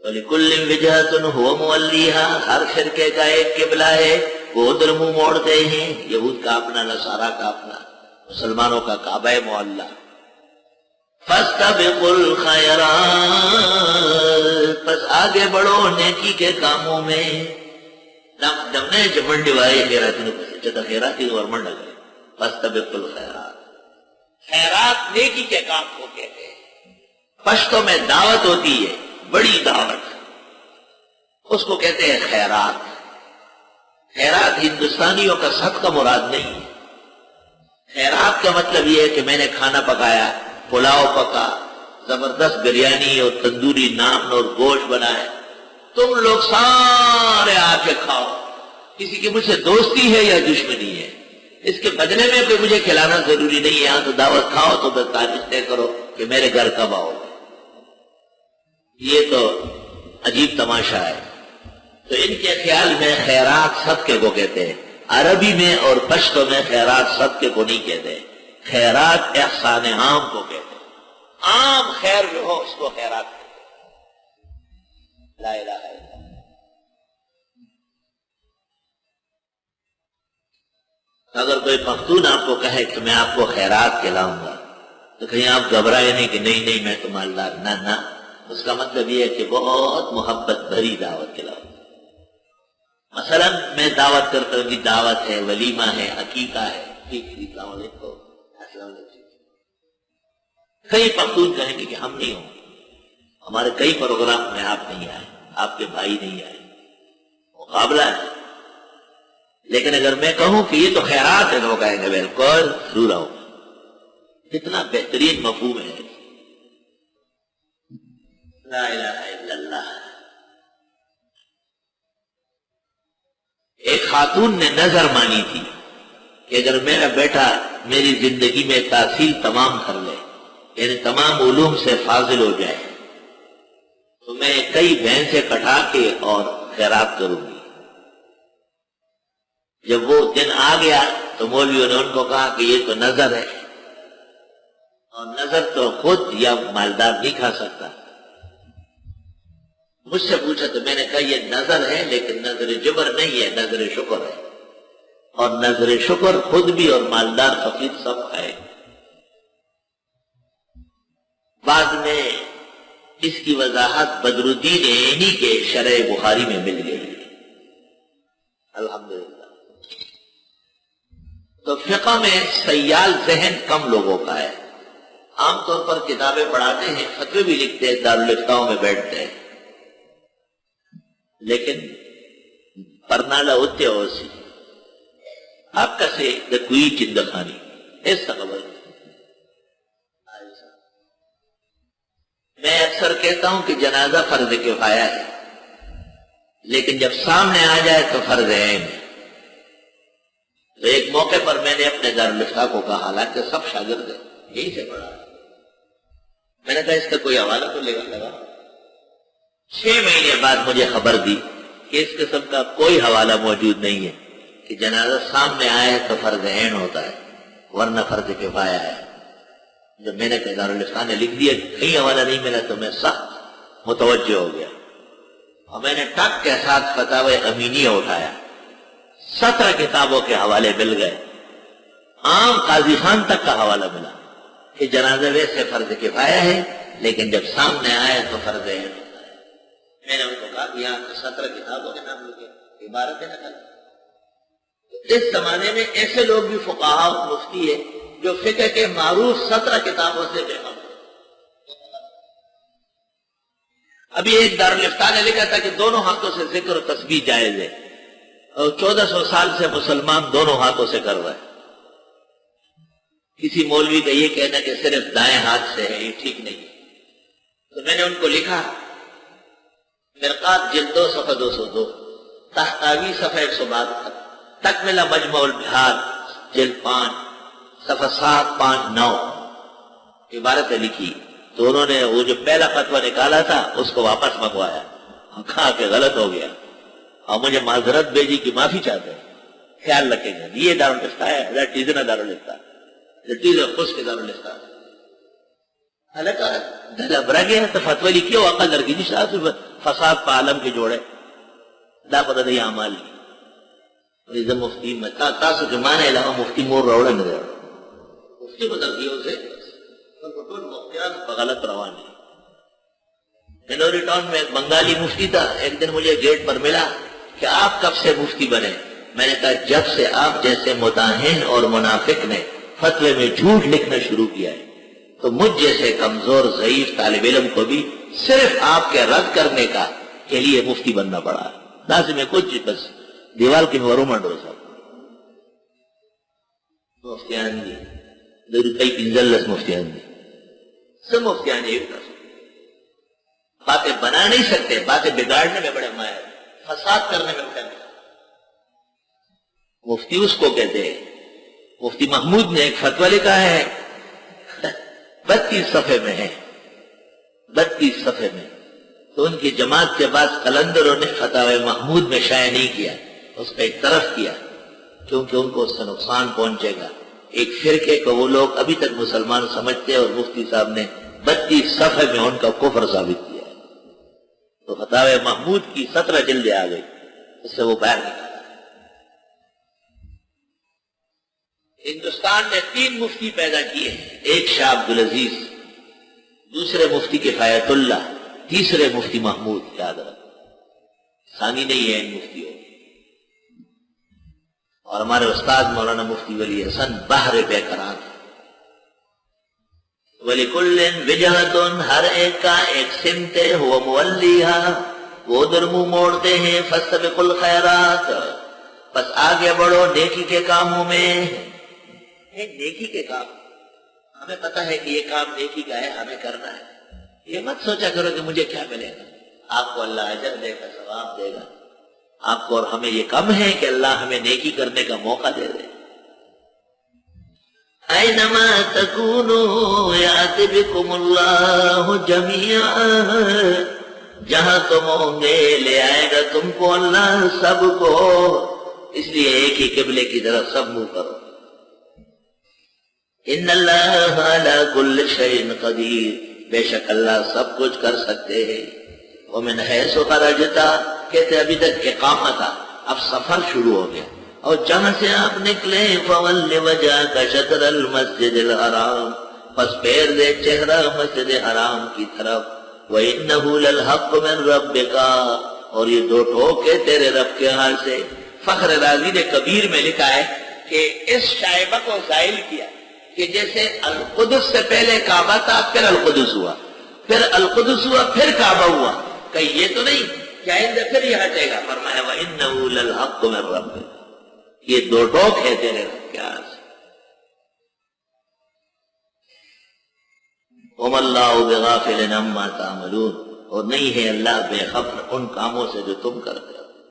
وَلِكُلٍّ وِجْهَةٌ هُوَ مُوَلِّيهَا، ہر فرقے کا ایک قبلہ ہے، وہ ادھر منہ موڑتے ہیں، یہود کا اپنا، نصارہ کا اپنا، مسلمانوں کا کعبہ معلیٰ۔ فَاسْتَبِقُوا الْخَيْرَاتِ، پس آگے بڑھو نیکی کے کاموں میں۔ جب نے منڈی وائی خیراتی نے پوچھا چاہتا خیراتی اور منڈا گئے۔ فَاسْتَبِقُوا الْخَيْرَاتِ، خیرات نیکی کے کام کو کہتے ہیں۔ پشتوں میں دعوت ہوتی ہے، بڑی دعوت، اس کو کہتے ہیں خیرات۔ خیرات ہندوستانیوں کا صدقہ مراد نہیں ہے۔ خیرات کا مطلب یہ ہے کہ میں نے کھانا پکایا، پلاؤ پکا، زبردست بریانی اور تندوری نان اور گوشت بنایا، تم لوگ سارے آ کے کھاؤ۔ کسی کی مجھ سے دوستی ہے یا دشمنی ہے، اس کے بدلے میں کوئی مجھے کھلانا ضروری نہیں ہے، یہاں تو دعوت کھاؤ تو بس تعریف طے کرو کہ میرے گھر کب آؤ۔ یہ تو عجیب تماشا ہے۔ تو ان کے خیال میں خیرات صدقے کو کہتے ہیں، عربی میں اور پشتو میں خیرات صدقے کو نہیں کہتے، خیرات احسان عام کو کہتے ہیں۔ عام خیر جو ہو اس کو خیرات کہتے ہیں۔ لا الہ الا اللہ۔ اگر کوئی پختون آپ کو کہے کہ میں آپ کو خیرات کھلاؤں گا تو کہیں آپ گھبرائے نہیں کہ نہیں نہیں میں تو مالدار، نہ نہ، اس کا مطلب یہ ہے کہ بہت محبت بھری دعوت کھلاؤں۔ مثلا میں دعوت کرتا ہوں کہ دعوت ہے، ولیمہ ہے، عقیقہ ہے، ٹھیک السلام علیکم السلام علیکم۔ کئی پختون کہیں گے کہ ہم نہیں ہوں، ہمارے کئی پروگرام میں آپ نہیں آئے، آپ کے بھائی نہیں آئے، مقابلہ ہے۔ لیکن اگر میں کہوں کہ یہ تو خیرات ہے تو کہیں گے بالکل ضرور آؤ۔ کتنا بہترین مفہوم ہے۔ لا الہ الا اللہ۔ ایک خاتون نے نظر مانی تھی کہ اگر میرا بیٹا میری زندگی میں تحصیل تمام کر لے، یعنی تمام علوم سے فاضل ہو جائے، تو میں کئی بھینسیں کٹا کے اور خیرات کروں گی۔ جب وہ دن آ گیا تو مولویوں نے ان کو کہا کہ یہ تو نظر ہے، اور نظر تو خود یا مالدار نہیں کھا سکتا۔ مجھ سے پوچھا تو میں نے کہا یہ نظر ہے لیکن نظر جبر نہیں ہے، نظر شکر ہے، اور نظر شکر خود بھی اور مالدار فقیر سب کھائے۔ بعد میں اس کی وضاحت بدر الدین عینی کے شرح بخاری میں مل گئی، الحمدللہ۔ تو فقہ میں سیال ذہن کم لوگوں کا ہے، عام طور پر کتابیں پڑھاتے ہیں، فتوے بھی لکھتے ہیں، دارالفتاؤں میں بیٹھتے ہیں، لیکن پرنالا ہوتے ہو سی آپ کا سے کوئی چندخانی ایسا خبر۔ میں اکثر کہتا ہوں کہ جنازہ فرض کفایہ ہے، لیکن جب سامنے آ جائے تو فرض عین ہے۔ تو ایک موقع پر میں نے اپنے دارالفتاء کو کہا، حالانکہ سب شاگرد ہیں، یہی سے پڑھا، میں نے کہا اس کا کوئی حوالہ تو لگا۔ 6 مہینے بعد مجھے خبر دی کہ اس قسم کا کوئی حوالہ موجود نہیں ہے کہ جنازہ سامنے آئے تو فرض عین ہوتا ہے ورنہ فرض کفایہ ہے۔ جب میں نے کہا دارالفتاء نے لکھ دیا کہیں حوالہ نہیں ملا تو میں سخت متوجہ ہو گیا، اور میں نے ٹک کے ساتھ فتاوی امینیہ اٹھایا، 17 کتابوں کے حوالے مل گئے، عام قاضی خان تک کا حوالہ ملا کہ جنازہ ویسے فرض کفایہ ہے لیکن جب سامنے آئے تو فرض عین ہوتا ہے۔ میں نے ان کو کہا کہ یہاں 17 کتابوں کے نام لکھے، عبارت ہے نقل۔ اس زمانے میں ایسے لوگ بھی فقہاء و مفتی ہے جو فقہ کے معروف 17 کتابوں سے بے خبر۔ ابھی ایک دارالفتاء نے لکھا تھا کہ دونوں ہاتھوں سے ذکر و تسبیح جائز ہے، اور 1400 سال سے مسلمان دونوں ہاتھوں سے کر رہے ہیں۔ کسی مولوی کا یہ کہنا کہ صرف دائیں ہاتھ سے ہے، یہ ٹھیک نہیں ہے۔ تو میں نے ان کو لکھا، مرقات جلد 2 صفحہ 202، تحتاوی صفحہ 162، تکملہ مجموع البحار جلد 5 صفحہ 759 عبارتیں لکھی۔ تو انہوں نے وہ جو پہلا فتویٰ نکالا تھا اس کو واپس منگوایا، کہا کہ غلط ہو گیا، اور مجھے معذرت بھیجی کہ معافی چاہتے ہیں، خیال رکھیں گے۔ یہ دارالفتاء ہے، ٹیزنا دارالفتاء، ٹیزر خوش کے دارالفتاء۔ حالکہ دلبرا گیا تو فتوی لکھی ہو اقل لڑکی جی صاحب فساد پا عالم کے جوڑے دا پتہ نہیں عمال لی مفتی میں تاسو کے معنی علاوہ مفتی مور روڑے نہ روڑے مفتی بدل دیو سے کٹول مفتیان غلط روانی. مینوری ٹاؤن میں ایک بنگالی مفتی تھا. ایک دن مجھے گیٹ پر ملا کہ آپ کب سے مفتی بنے؟ میں نے کہا جب سے آپ جیسے مداہن اور منافق نے فتوے میں جھوٹ لکھنا شروع کیا ہے تو مجھ جیسے کمزور ضعیف طالب علم کو بھی صرف آپ کے رد کرنے کا کے لیے مفتی بننا پڑا. لازم ہے کچھ بس دیوال کے ورو منڈو صاحب مفتیان دی روپئی پنزلس مفتیان دی سب مفتیان ایک طرف باتیں بنا نہیں سکتے, باتیں بگاڑنے میں بڑے ماہر, فساد کرنے میں بڑے ماہر. مفتی اس کو کہتے ہیں. مفتی محمود نے ایک فتویٰ لکھا ہے 32 صفحے میں ہے, 32 صفحے میں. تو ان کی جماعت کے بعد قلندروں نے فتاوی محمود میں شائع نہیں کیا, اس کا ایک طرف کیا کیونکہ ان کو اس سے نقصان پہنچے گا. ایک فرقے کو وہ لوگ ابھی تک مسلمان سمجھتے اور مفتی صاحب نے 32 صفحے میں ان کا کفر ثابت کیا. تو فتاوی محمود کی 17 جلدیں آ گئی, اس سے وہ باہر نکالا. ہندوستان نے 3 مفتی پیدا کیے ہیں, ایک شاہ عبدالعزیز, دوسرے مفتی کفایت اللہ, تیسرے مفتی محمود. یاد رکھ ثانی نہیں ہے ان مفتیوں. اور ہمارے استاد مولانا مفتی ولی حسن بحر بے قرار. وَلِكُلٍّ وِجْهَةٌ, ہر ایک کا ایک سمت ہے, هُوَ مُوَلِّيهَا, وہ ادھر منہ موڑتے ہیں. فَاسْتَبِقُوا الْخَيْرَاتِ, پس آگے بڑھو نیکی کے کاموں میں. نیکی کے کام ہمیں پتہ ہے کہ یہ کام نیکی کا ہے, ہمیں کرنا ہے. یہ مت سوچا کرو کہ مجھے کیا ملے گا. آپ کو اللہ اجر دے گا, ثواب دے گا. آپ کو اور ہمیں یہ کم ہے کہ اللہ ہمیں نیکی کرنے کا موقع دے دے. اینما تکونوا یأتی بکم اللہ جمیعا, جہاں تم ہوں گے لے آئے گا تم کو اللہ سب کو. اس لیے ایک ہی قبلے کی طرف سب منہ کرو. ان اللہ علی کل شیء قدیر, بے شک اللہ سب کچھ کر سکتے ہیں. ومن حیث خرجت, کہتے ابھی تک اقامہ تھا, اب سفر شروع ہو گیا. اور جہاں سے آپ نکلے فول وجہک شطر المسجد الحرام, پس پھیر دے چہرہ مسجد حرام کی طرف. وَإِنَّهُ لَلْحَقُّ مِن رَبِّكَ, اور یہ 2 ٹھوکے تیرے رب کے ہاں سے. فخر رازی نے کبیر میں لکھا ہے کہ اس شائبہ کو زائل کیا کہ جیسے القدس سے پہلے کعبہ تھا, پھر القدس ہوا, پھر القدس ہوا, پھر کعبہ ہوا. کہ یہ تو نہیں کہ آئندہ پھر یہ ہٹے گا. فرمایا وَإِنَّهُ لَلْحَقُّ مِن رَبِّكَ, یہ 2 ٹوک ہے تیرے رب کے ہاں سے. وَمَا اللَّهُ بِغَافِلٍ عَمَّا تَعْمَلُونَ, اور نہیں ہے اللہ بے خبر ان کاموں سے جو تم کرتے.